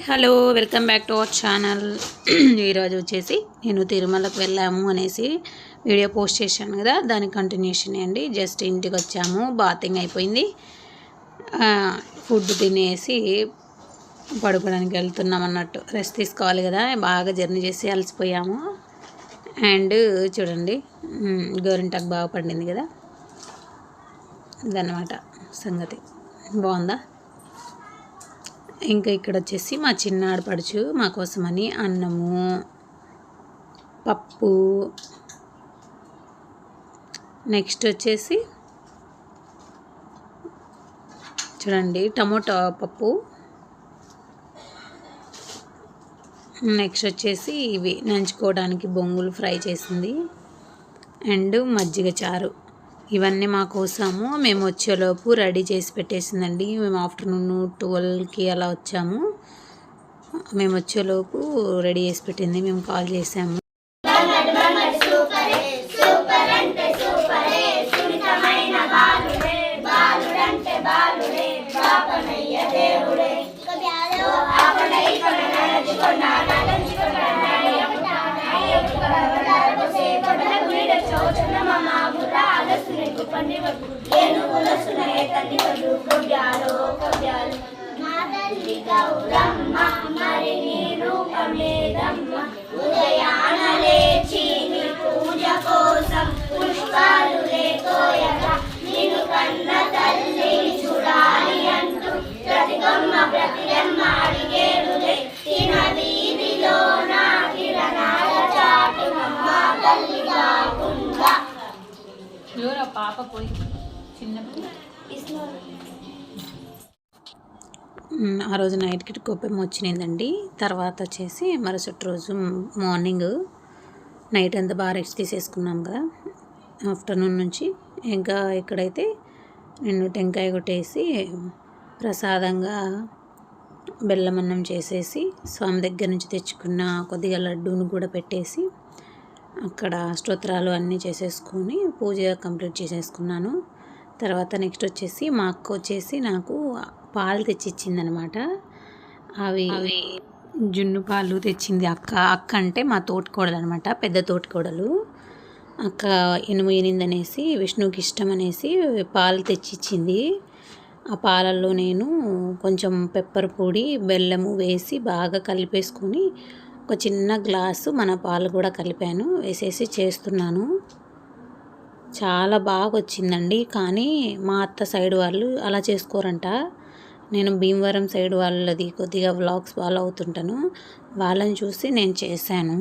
Hello, welcome back to our channel. ఈరోజు వచ్చేసి నేను తిరుమలకు వెళ్ళాము అనేసి వీడియో పోస్ట్ చేశాను కదా, దాని కంటిన్యూషన్ అండి. జస్ట్ ఇంటికి వచ్చాము, బాతింగ్ అయిపోయింది, ఫుడ్ తినేసి పడుకోవడానికి వెళ్తున్నాం అన్నట్టు. రెస్ట్ తీసుకోవాలి కదా, బాగా జర్నీ చేసి అలసిపోయాము. అండ్ చూడండి, గోరింటాకు బాగా పండింది కదా, ఇదన్నమాట సంగతి. బాగుందా? ఇంకా ఇక్కడ వచ్చేసి మా చిన్న ఆడపడుచు మా కోసమని అన్నము, పప్పు, నెక్స్ట్ వచ్చేసి చూడండి టమోటా పప్పు, నెక్స్ట్ వచ్చేసి ఇవి నంచుకోవడానికి బొంగులు ఫ్రై చేసింది, అండ్ మజ్జిగ చారు. ఇవన్నీ మా కోసము మేము వచ్చేలోపు రెడీ చేసి పెట్టేసిందండి. మేము ఆఫ్టర్నూన్ 12కి అలా వచ్చాము. మేము వచ్చేలోపు రెడీ చేసి పెట్టింది, మేము కాల్ చేసాము. పాప పోయి ఆ రోజు నైట్కి కోపం వచ్చినాయిందండి. తర్వాత వచ్చేసి మరుసటి రోజు మార్నింగ్ నైట్ అంతా బాగా రెస్ట్ తీసేసుకున్నాం కదా, ఆఫ్టర్నూన్ నుంచి. ఇంకా ఇక్కడైతే నేను టెంకాయ కొట్టేసి ప్రసాదంగా బెల్లం అన్నం చేసేసి స్వామి దగ్గర నుంచి తెచ్చుకున్న కొద్దిగా లడ్డూను కూడా పెట్టేసి అక్కడ స్తోత్రాలు అన్నీ చేసేసుకొని పూజ కంప్లీట్ చేసేసుకున్నాను. తర్వాత నెక్స్ట్ వచ్చేసి మా అక్క వచ్చేసి నాకు పాలు తెచ్చిచ్చిందనమాట. అవి జున్ను పాలు తెచ్చింది అక్క. అక్క అంటే మా తోటికోడలు అనమాట, పెద్ద తోటికోడలు. అక్క ఎనిమిదనేసి విష్ణుకి ఇష్టం అనేసి పాలు తెచ్చిచ్చింది. ఆ పాలల్లో నేను కొంచెం పెప్పర్ పొడి, బెల్లము వేసి బాగా కలిపేసుకొని ఒక చిన్న గ్లాసు మన పాలు కూడా కలిపాను, వేసేసి చేస్తున్నాను. చాలా బాగా వచ్చిందండి. కానీ మా అత్త సైడ్ వాళ్ళు అలా చేసుకోరంట. నేను భీమవరం సైడ్ వాళ్ళది కొద్దిగా వ్లాగ్స్ ఫాలో అవుతుంటాను, వాళ్ళని చూసి నేను చేశాను.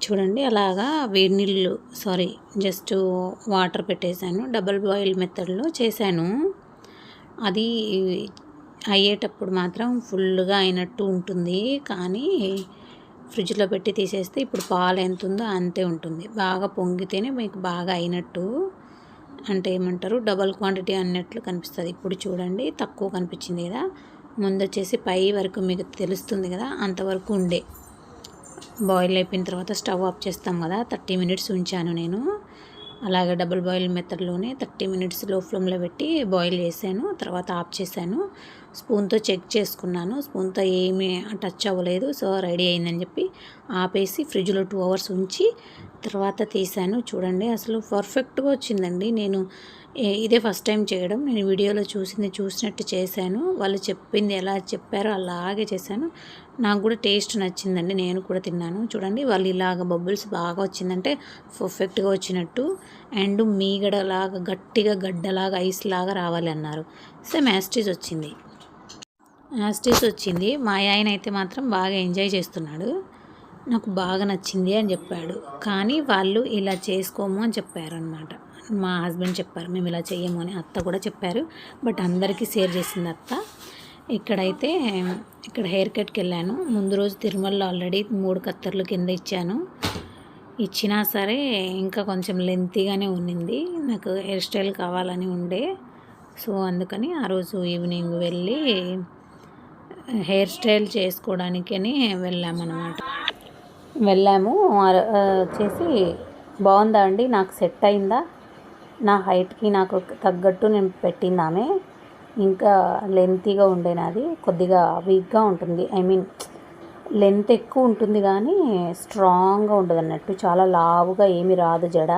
చూడండి, అలాగా వేడి నీళ్ళు జస్ట్ వాటర్ పెట్టేశాను, డబల్ బాయిల్ మెథడ్లో చేశాను. అది అయ్యేటప్పుడు మాత్రం ఫుల్గా అయినట్టు ఉంటుంది, కానీ ఫ్రిడ్జ్లో పెట్టి తీసేస్తే ఇప్పుడు పాలు ఎంత ఉందో అంతే ఉంటుంది. బాగా పొంగితేనే మీకు బాగా అయినట్టు, అంటే ఏమంటారు, డబల్ క్వాంటిటీ అన్నట్లు కనిపిస్తుంది. ఇప్పుడు చూడండి, తక్కువ కనిపించింది కదా, ముందు వచ్చేసి పై వరకు మీకు తెలుస్తుంది కదా, అంతవరకు ఉండే. బాయిల్ అయిపోయిన తర్వాత స్టవ్ ఆఫ్ చేస్తాం కదా, 30 మినిట్స్ ఉంచాను నేను. అలాగే డబుల్ బాయిల్ మెథడ్లోనే 30 మినిట్స్ లో ఫ్లేమ్లో పెట్టి బాయిల్ చేశాను. తర్వాత ఆఫ్ చేశాను. స్పూన్తో చెక్ చేసుకున్నాను, స్పూన్తో ఏమీ టచ్ అవ్వలేదు. సో రెడీ అయిందని చెప్పి ఆపేసి ఫ్రిడ్జ్లో 2 అవర్స్ ఉంచి తర్వాత తీసాను. చూడండి, అసలు పర్ఫెక్ట్గా వచ్చిందండి. నేను ఇదే ఫస్ట్ టైం చేయడం. నేను వీడియోలో చూసినట్టు చేశాను. వాళ్ళు చెప్పింది ఎలా చెప్పారో అలాగే చేశాను. నాకు కూడా టేస్ట్ నచ్చిందండి, నేను కూడా తిన్నాను. చూడండి, వాళ్ళు ఇలాగ బబుల్స్ బాగా వచ్చిందంటే పర్ఫెక్ట్గా వచ్చినట్టు. అండ్ మీగడలాగా గట్టిగా గడ్డలాగా ఐస్ లాగా రావాలి అన్నారు. సేమ్ యాస్టీస్ వచ్చింది. మా ఆయన అయితే మాత్రం బాగా ఎంజాయ్ చేస్తున్నాడు, నాకు బాగా నచ్చింది అని చెప్పాడు. కానీ వాళ్ళు ఇలా చేసుకోము అని చెప్పారు అనమాట. మా హస్బెండ్ చెప్పారు, మేము ఇలా చెయ్యము అని. అత్త కూడా చెప్పారు, బట్ అందరికీ షేర్ చేసింది అత్త. ఇక్కడ హెయిర్ కట్కి వెళ్ళాను. ముందు రోజు తిరుమలలో ఆల్రెడీ 3 కత్తర్లు కింద ఇచ్చినా సరే ఇంకా కొంచెం లెంతీగానే ఉన్నింది. నాకు హెయిర్ స్టైల్ కావాలని ఉండే, సో అందుకని ఆ రోజు ఈవినింగ్ వెళ్ళి హెయిర్ స్టైల్ చేసుకోవడానికని వెళ్ళాము. వచ్చేసి బాగుందా అండి, నాకు సెట్ అయిందా, నా హైట్కి నాకు తగ్గట్టు నేను పెట్టింది ఆమె. ఇంకా లెంతీగా ఉండే నాది, కొద్దిగా వీక్గా ఉంటుంది. ఐ మీన్ లెంత్ ఎక్కువ ఉంటుంది కానీ స్ట్రాంగ్గా ఉండదు అన్నట్టు, చాలా లావుగా ఏమీ రాదు జడ.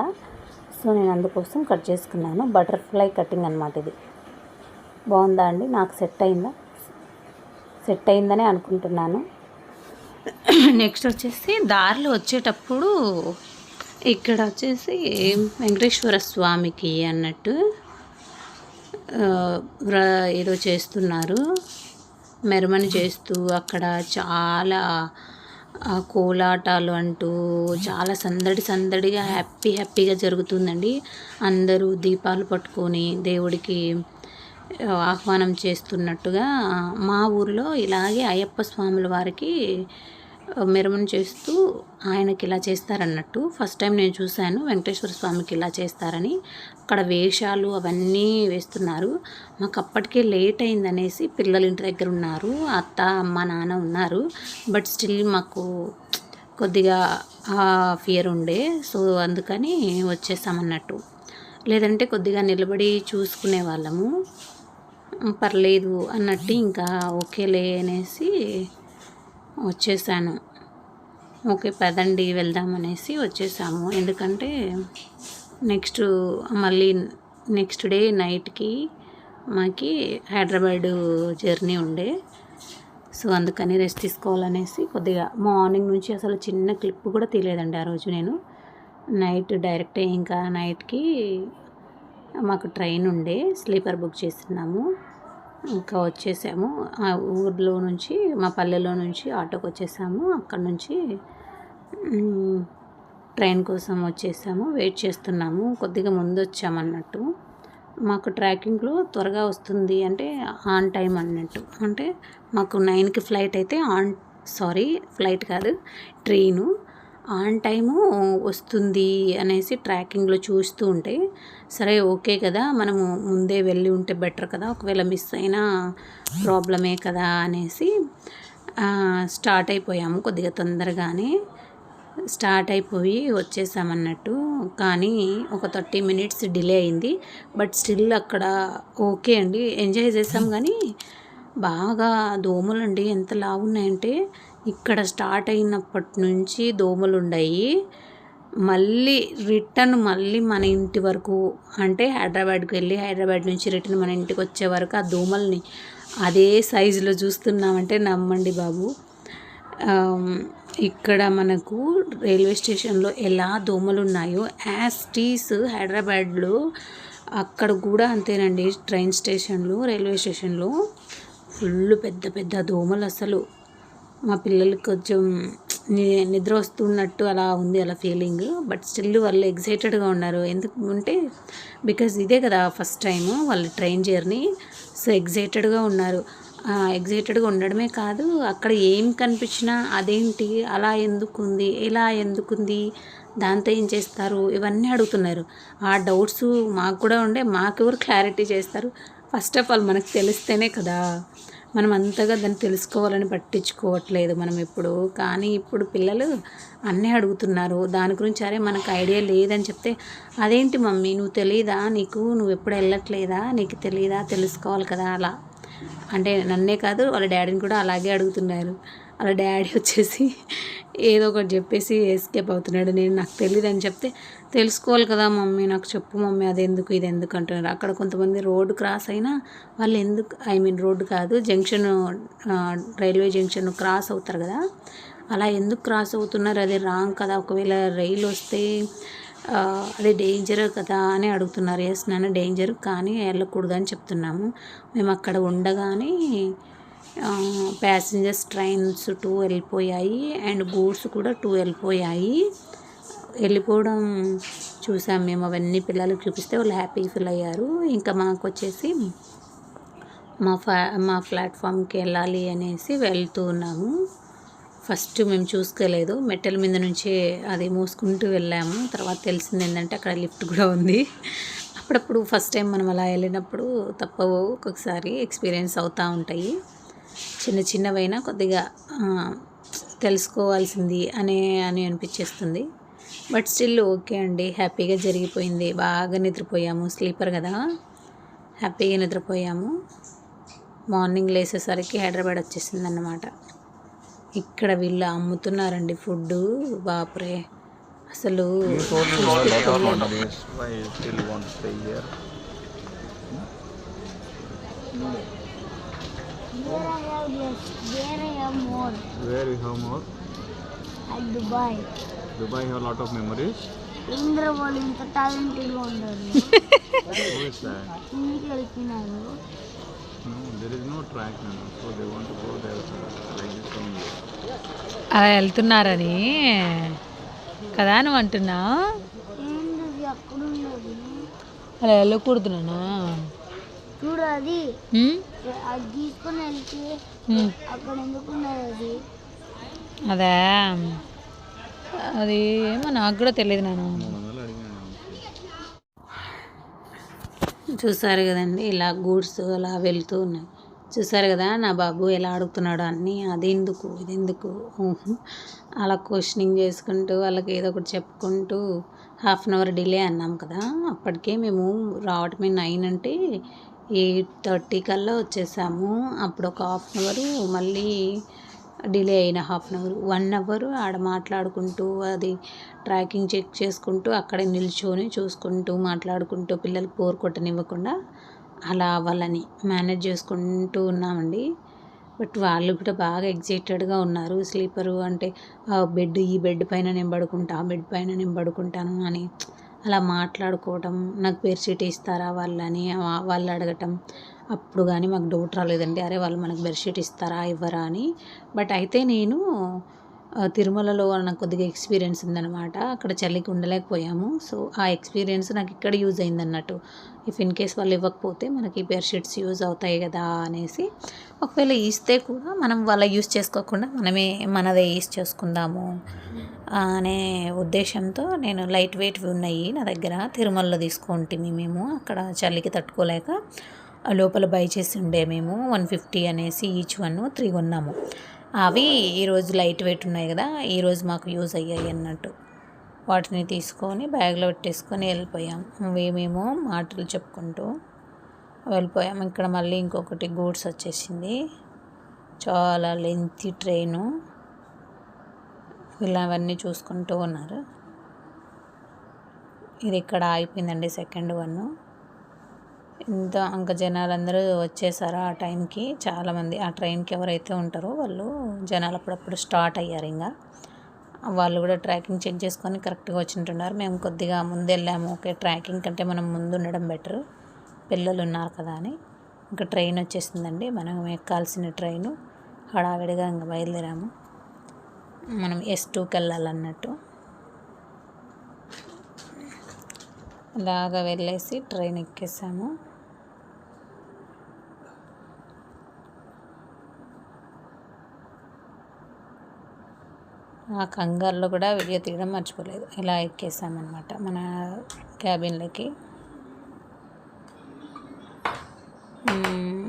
సో నేను అందుకోసం కట్ చేసుకున్నాను. బటర్ఫ్లై కటింగ్ అనమాట ఇది. బాగుందా అండి? నాకు సెట్ అయిందనే అనుకుంటున్నాను. నెక్స్ట్ వచ్చేసి దారిలో వచ్చేటప్పుడు ఇక్కడ వచ్చేసి వెంకటేశ్వర స్వామికి అన్నట్టు ఏదో చేస్తున్నారు, మెరమని చేస్తూ అక్కడ చాలా కోలాటాలు అంటూ చాలా సందడిగా హ్యాపీగా జరుగుతుందండి. అందరూ దీపాలు పట్టుకొని దేవుడికి ఆహ్వానం చేస్తున్నట్టుగా మా ఊరిలో ఇలాగే అయ్యప్ప స్వాముల వారికి మెరమని చేస్తూ ఆయనకి ఇలా చేస్తారన్నట్టు. ఫస్ట్ టైం నేను చూశాను వెంకటేశ్వర స్వామికి ఇలా చేస్తారని. అక్కడ వేషాలు అవన్నీ వేస్తున్నారు. మాకు అప్పటికే లేట్ అయిందనేసి పిల్లలు ఇంటి దగ్గర ఉన్నారు, అత్త అమ్మ నాన్న ఉన్నారు. బట్ స్టిల్ మాకు కొద్దిగా ఫియర్ ఉండే, సో అందుకని వచ్చేసామన్నట్టు. లేదంటే కొద్దిగా నిలబడి చూసుకునే వాళ్ళము, పర్లేదు అన్నట్టు ఇంకా ఓకేలే అనేసి వచ్చేసాను. ఓకే పదండి వెళ్దామనేసి వచ్చేసాము. ఎందుకంటే మళ్ళీ నెక్స్ట్ డే నైట్కి మాకి హైదరాబాద్ జర్నీ ఉండే, సో అందుకని రెస్ట్ తీసుకోవాలనేసి కొద్దిగా మార్నింగ్ నుంచి అసలు చిన్న క్లిప్ కూడా తీయలేదండి ఆ రోజు నేను. నైట్ డైరెక్ట్ ఇంకా నైట్కి మాకు ట్రైన్ ఉండే, స్లీపర్ బుక్ చేస్తున్నాము. ఇంకా వచ్చేసాము. ఆ ఊర్లో నుంచి మా పల్లెలో నుంచి ఆటోకి వచ్చేసాము. అక్కడ నుంచి ట్రైన్ కోసం వచ్చేసాము. వెయిట్ చేస్తున్నాము. కొద్దిగా ముందు వచ్చామన్నట్టు. మాకు ట్రాకింగ్లో త్వరగా వస్తుంది అంటే ఆన్ టైం అన్నట్టు. అంటే మాకు 9కి ఫ్లైట్ అయితే ఫ్లైట్ కాదు, ట్రైను ఆన్ టైము వస్తుంది అనేసి ట్రాకింగ్లో చూస్తూ ఉంటే, సరే ఓకే కదా మనము ముందే వెళ్ళి ఉంటే బెటర్ కదా, ఒకవేళ మిస్ అయినా ప్రాబ్లమే కదా అనేసి స్టార్ట్ అయిపోయాము. కొద్దిగా తొందరగానే స్టార్ట్ అయిపోయి వచ్చేసామన్నట్టు. కానీ ఒక 30 మినిట్స్ డిలే అయింది. బట్ స్టిల్ అక్కడ ఓకే అండి, ఎంజాయ్ చేసాం. కానీ బాగా దోమలండి ఎంత లావున్నాయంటే, ఇక్కడ స్టార్ట్ అయినప్పటి నుంచి దోమలు ఉన్నాయి. మళ్ళీ మన ఇంటి వరకు అంటే హైదరాబాద్కి వెళ్ళి హైదరాబాద్ నుంచి రిటర్న్ మన ఇంటికి వచ్చే వరకు ఆ దోమల్ని అదే సైజులో చూస్తున్నామంటే నమ్మండి బాబు. ఇక్కడ మనకు రైల్వే స్టేషన్లో ఎలా దోమలు ఉన్నాయో యాస్టీస్ హైదరాబాద్లో అక్కడ కూడా అంతేనండి. ట్రైన్ స్టేషన్లో రైల్వే స్టేషన్లో ఫుల్ పెద్ద దోమలు. అసలు మా పిల్లలకి కొంచెం నిద్ర వస్తున్నట్టు అలా ఉంది, అలా ఫీలింగ్. బట్ స్టిల్ వాళ్ళు ఎగ్జైటెడ్గా ఉన్నారు. ఎందుకంటే బికాజ్ ఇదే కదా ఫస్ట్ టైము వాళ్ళ ట్రైన్ జర్నీ, సో ఎగ్జైటెడ్గా ఉన్నారు. ఎగ్జైటెడ్గా ఉండడమే కాదు, అక్కడ ఏం కనిపించినా అదేంటి అలా ఎందుకుంది, ఇలా ఎందుకుంది, దాంతో ఏం చేస్తారు, ఇవన్నీ అడుగుతున్నారు. ఆ డౌట్స్ మాకు కూడా ఉండే. మాకెవరు క్లారిటీ చేస్తారు? ఫస్ట్ ఆఫ్ ఆల్ మనకు తెలిస్తేనే కదా, మనం అంతగా దాన్ని తెలుసుకోవాలని పట్టించుకోవట్లేదు మనం ఇప్పుడు. కానీ ఇప్పుడు పిల్లలు అన్నీ అడుగుతున్నారు దాని గురించి. అరే మనకు ఐడియా లేదని చెప్తే, అదేంటి మమ్మీ నువ్వు తెలీదా, నువ్వు ఎప్పుడు వెళ్ళట్లేదా, నీకు తెలీదా, తెలుసుకోవాలి కదా అలా. అంటే నన్నే కాదు వాళ్ళ డాడీని కూడా అలాగే అడుగుతున్నారు. వాళ్ళ డాడీ వచ్చేసి ఏదో ఒకటి చెప్పేసి ఎస్కేప్ అవుతున్నాడు. నాకు తెలియదు అని చెప్తే, తెలుసుకోవాలి కదా మమ్మీ, నాకు చెప్పు మమ్మీ, అది ఎందుకు ఇది ఎందుకు అంటున్నారు. అక్కడ కొంతమంది రోడ్డు క్రాస్ అయినా వాళ్ళు ఎందుకు, రోడ్డు కాదు జంక్షన్, రైల్వే జంక్షన్ క్రాస్ అవుతారు కదా, అలా ఎందుకు క్రాస్ అవుతున్నారు, అది రాంగ్ కదా, ఒకవేళ రైలు వస్తే అది డేంజర్ కదా అని అడుగుతున్నారు. ఎస్ నాన్న డేంజర్, కానీ వెళ్ళకూడదు అని చెప్తున్నాము. మేము అక్కడ ఉండగానే ప్యాసింజర్స్ ట్రైన్స్ 2 వెళ్ళిపోయాయి అండ్ గూడ్స్ కూడా 2 వెళ్ళిపోవడం చూసాం మేము. అవన్నీ పిల్లలకు చూపిస్తే వాళ్ళు హ్యాపీ ఫీల్ అయ్యారు. ఇంకా మాకు వచ్చేసి మా ప్లాట్ఫామ్కి వెళ్ళాలి అనేసి వెళ్తూ ఉన్నాము. ఫస్ట్ మేము చూసుకోలేదు, మెట్టెల మీద నుంచే అది మూసుకుంటూ వెళ్ళాము. తర్వాత తెలిసింది ఏంటంటే అక్కడ లిఫ్ట్ కూడా ఉంది. అప్పుడప్పుడు ఫస్ట్ టైం మనం అలా వెళ్ళినప్పుడు తప్పవు, ఒక్కొక్కసారి ఎక్స్పీరియన్స్ అవుతూ ఉంటాయి. చిన్నవైనా కొద్దిగా తెలుసుకోవాల్సింది అని అనిపించేస్తుంది. బట్ స్టిల్ ఓకే అండి, హ్యాపీగా జరిగిపోయింది. బాగా నిద్రపోయాము, స్లీపర్ కదా, హ్యాపీగా నిద్రపోయాము. మార్నింగ్ లేసేసరికి హైదరాబాద్ వచ్చేసింది అన్నమాట. ఇక్కడ వీళ్ళు అమ్ముతున్నారండి ఫుడ్డు, బాపురే అసలు Where you have more? At Dubai. Dubai have a lot of memories. Indra వాళ్ళు ఇంత టాలెంటెడ్గా ఉన్నారు. Who is that? ఇంటికి వెళ్తున్నారు. No, there is no track now, so they want to go there like this only. అలా వెళ్తున్నారని కదా నువ్వు అంటున్నావు. ఏంటది అక్కడ ఉన్నది? అలా వెళ్ళకూడదునా? చూడు అది అది తీసుకొని వెళ్తే అక్కడ ఎందుకున్నది అది? అదే అది ఏమో నాకు కూడా తెలియదు నాన్న. చూసారు కదండి ఇలా గూడ్స్ అలా వెళ్తూ ఉన్నాయి. చూసారు కదా నా బాబు ఎలా అడుగుతున్నాడు అన్నీ, అది ఎందుకు ఇది ఎందుకు అలా క్వశ్చనింగ్ చేసుకుంటూ వాళ్ళకి ఏదో ఒకటి చెప్పుకుంటూ 1/2 అవర్ డిలే అన్నాం కదా. అప్పటికే మేము రావటమే 9 అంటే 8:30 కల్లా వచ్చేసాము. అప్పుడు ఒక 1/2 అవర్ మళ్ళీ డిలే అయిన 1/2 అవర్ 1 అవర్ ఆడ మాట్లాడుకుంటూ అది ట్రాకింగ్ చెక్ చేసుకుంటూ అక్కడే నిల్చొని చూసుకుంటూ మాట్లాడుకుంటూ పిల్లలకి బోర్ కొట్టనివ్వకుండా అలా వాళ్ళని మేనేజ్ చేసుకుంటూ ఉన్నామండి. బట్ వాళ్ళు కూడా బాగా ఎగ్జైటెడ్గా ఉన్నారు. స్లీపరు అంటే బెడ్ ఈ బెడ్ పైన నేను పడుకుంటా, ఆ బెడ్ పైన నేను పడుకుంటాను అని అలా మాట్లాడుకోవటం. నాకు బెడ్షీట్ ఇస్తారా వాళ్ళని వాళ్ళు అడగటం. అప్పుడు కానీ మాకు డౌట్ రాలేదండి, అరే వాళ్ళు మనకు బెడ్షీట్ ఇస్తారా ఇవ్వరా అని. బట్ అయితే నేను తిరుమలలో నాకు కొద్దిగా ఎక్స్పీరియన్స్ ఉందన్నమాట. అక్కడ చలికి ఉండలేకపోయాము. సో ఆ ఎక్స్పీరియన్స్ నాకు ఇక్కడ యూజ్ అయింది అన్నట్టు. ఇఫ్ ఇన్ కేస్ వాళ్ళు ఇవ్వకపోతే మనకి బెడ్షీట్స్ యూజ్ అవుతాయి కదా అనేసి, ఒకవేళ ఇస్తే కూడా మనం వాళ్ళ యూజ్ చేసుకోకుండా మనమే మనదే యూజ్ చేసుకుందాము అనే ఉద్దేశంతో నేను లైట్ వెయిట్వి ఉన్నాయి నా దగ్గర తిరుమలలో తీసుకుంటే మేము అక్కడ చలికి తట్టుకోలేక లోపల బై చేసి ఉండే మేము 150 అనేసి ఈచ్ 3 కొన్నాము. అవి ఈరోజు లైట్ వెయిట్ ఉన్నాయి కదా, ఈరోజు మాకు యూజ్ అయ్యాయి అన్నట్టు. వాటిని తీసుకొని బ్యాగ్లో పెట్టేసుకొని వెళ్ళిపోయాం. మేము మాటలు చెప్పుకుంటూ వెళ్ళిపోయాం. ఇక్కడ మళ్ళీ ఇంకొకటి గూడ్స్ వచ్చేసింది, చాలా లెంతీ ట్రైను. వీళ్ళు అవన్నీ చూసుకుంటూ ఉన్నారు. ఇది ఇక్కడ ఆగిపోయిందండి సెకండ్ వన్. ఇంకా జనాలందరూ వచ్చేసారు ఆ టైంకి. చాలామంది ఆ ట్రైన్కి ఎవరైతే ఉంటారో వాళ్ళు జనాలు అప్పుడప్పుడు స్టార్ట్ అయ్యారు. ఇంకా వాళ్ళు కూడా ట్రాకింగ్ చెక్ చేసుకొని కరెక్ట్గా వచ్చినట్టున్నారు. మేము కొద్దిగా ముందు వెళ్ళాము. ఓకే ట్రాకింగ్ కంటే మనం ముందు ఉండడం బెటర్, పిల్లలు ఉన్నారు కదా అని. ఇంకా ట్రైన్ వచ్చేసిందండి, మనం ఎక్కాల్సిన ట్రైను. హడావిడిగా ఇంకా బయలుదేరాము. మనం S2కి వెళ్ళాలన్నట్టు. అలాగా వెళ్ళేసి ట్రైన్ ఎక్కేసాము. ఆ కంగారులో కూడా వీడియో తీయడం మర్చిపోలేదు. ఇలా ఎక్కేసామన్నమాట మన క్యాబిన్లోకి.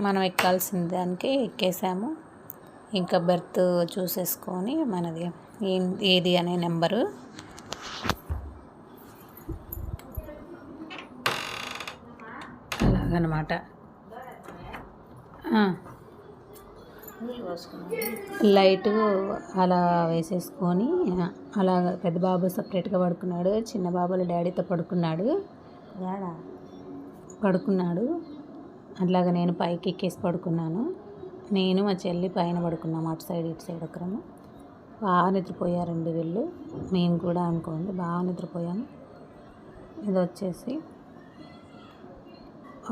మనం ఎక్కాల్సిన దానికి ఎక్కేసాము. ఇంకా బెర్త్ చూసేసుకొని మనది ఏది అనే నెంబరు అలాగనమాట. లైట్ అలా వేసేసుకొని అలా పెద్ద బాబు సపరేట్గా పడుకున్నాడు, చిన్న బాబుల డాడీతో పడుకున్నాడు. అట్లాగా నేను పైకి ఎక్కేసి పడుకున్నాను. నేను మా చెల్లి పైన పడుకున్నాము, అటు సైడ్ ఇటు సైడ్ ఒకరము. బాగా నిద్రపోయారండి వీళ్ళు, మేము కూడా అనుకోండి బాగా నిద్రపోయాము. ఇది వచ్చేసి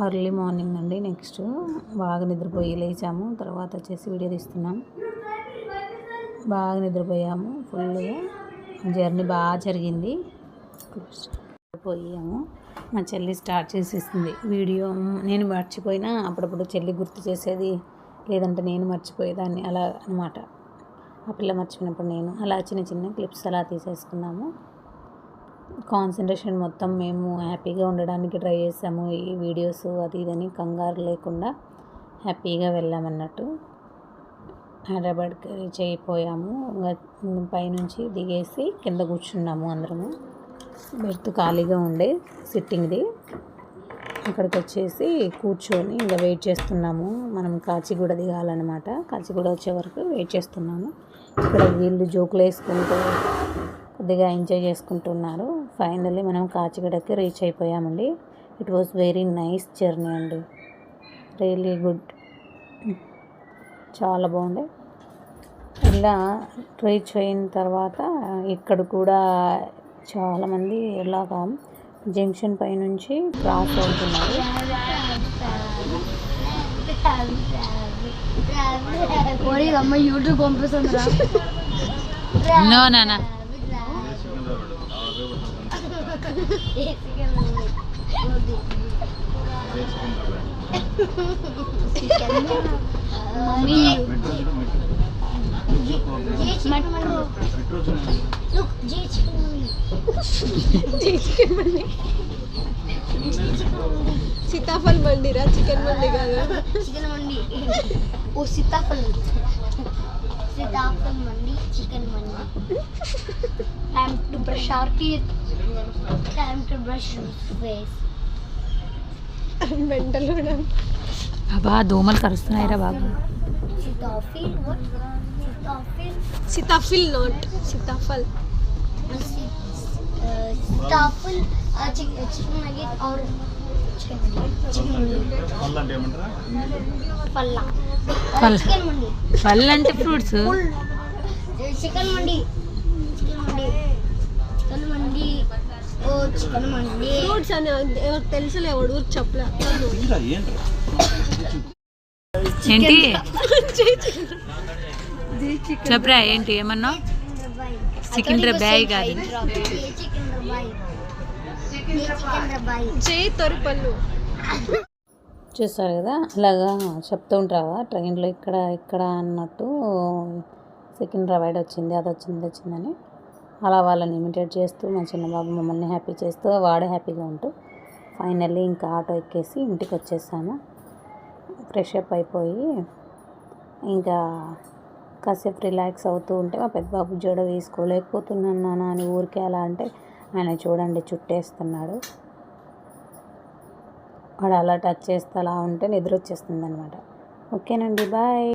ఎర్లీ మార్నింగ్ అండి. నెక్స్ట్ బాగా నిద్రపోయి లేచాము. తర్వాత వచ్చేసి వీడియో తీస్తున్నాం. బాగా నిద్రపోయాము ఫుల్గా. జర్నీ బాగా జరిగింది. పోయాము. మా చెల్లి స్టార్ట్ చేసేసింది వీడియో. నేను మర్చిపోయినా అప్పుడప్పుడు చెల్లి గుర్తు చేసేది, లేదంటే నేను మర్చిపోయేదాన్ని అలా అనమాట. ఆ పిల్ల మర్చిపోయినప్పుడు నేను అలా చిన్న చిన్న క్లిప్స్ అలా తీసేసుకున్నాము. కాన్సన్ట్రేషన్ మొత్తం మేము హ్యాపీగా ఉండడానికి ట్రై చేసాము. ఈ వీడియోస్ అది ఇదని కంగారు లేకుండా హ్యాపీగా వెళ్ళామన్నట్టు. హైదరాబాద్కి రీచ్ అయిపోయాము. పైనుంచి దిగేసి కింద కూర్చున్నాము అందరము. బెర్త్ ఖాళీగా ఉండే సిట్టింగ్ది. ఇక్కడికి వచ్చేసి కూర్చొని ఇంకా వెయిట్ చేస్తున్నాము. మనం కాచిగూడ దిగాలన్నమాట. కాచిగూడ వచ్చే వరకు వెయిట్ చేస్తున్నాము. ఇక్కడ వీళ్ళు జోకులు వేసుకుంటూ కొద్దిగా ఎంజాయ్ చేసుకుంటున్నారు. ఫైనల్లీ మనం కాచిగూడకి రీచ్ అయిపోయామండి. It was very nice journey అండి, రియలీ గుడ్, చాలా బాగుంది. ఇలా రీచ్ అయిన తర్వాత ఇక్కడ కూడా చాలామంది ఇలాగా జంక్షన్ పై నుంచి క్రాస్ అవుతున్నారు. అమ్మ యూట్యూబ్ పంపిస్తుందిరా. నో నానా సీతాఫల్ మండిరా, చికెన్ మండి కాదు. చికెన్ మండి. ఓ Sitaphal Mandi, chicken mandi. Time to brush our teeth, time to brush face. Mental కూడా. బాబా దోమలు కరుస్తున్నాయిరా బాబు. సీతాఫల్ సీతాఫిల్ not Sitaphal. Sitaphal chicken nugget और పల్లా చికెన్ మండి. పళ్ళు అంటే fruits. Chicken mandi, chicken mandi, ఓ చికెన్ మండి. ఫ్రూట్స్ అని ఎవరికి తెలుసులే, ఎవడు చెప్పలే. ఏంటి చెప్పరా, ఏంటి ఏమన్నా? సికింద్రా బాయ్ కాదు, చేయి తొరిపల్లు. చూస్తారు కదా అలాగా చెప్తూ ఉంటారా ట్రైన్లో ఇక్కడ ఇక్కడ అన్నట్టు. సికింద్రాబాద్ వచ్చింది, అది వచ్చింది, ఇది వచ్చిందని అలా వాళ్ళని ఇమిటేట్ చేస్తూ మా చిన్న బాబు మమ్మల్ని హ్యాపీ చేస్తూ వాడు హ్యాపీగా ఉంటూ ఫైనల్లీ ఇంకా ఆటో ఎక్కేసి ఇంటికి వచ్చేసాము. ఫ్రెష్ అప్ అయిపోయి ఇంకా కాసేపు రిలాక్స్ అవుతూ ఉంటే మా పెద్ద బాబు జడ వేసుకోలేకపోతున్నాను నాన్న అని ఊరికే అలా అంటే ఆయన చూడండి చుట్టేస్తున్నాడు. వాడు అలా టచ్ చేస్తే అలా ఉంటే నిద్ర వచ్చేస్తుంది అనమాట. ఓకేనండి, బాయ్.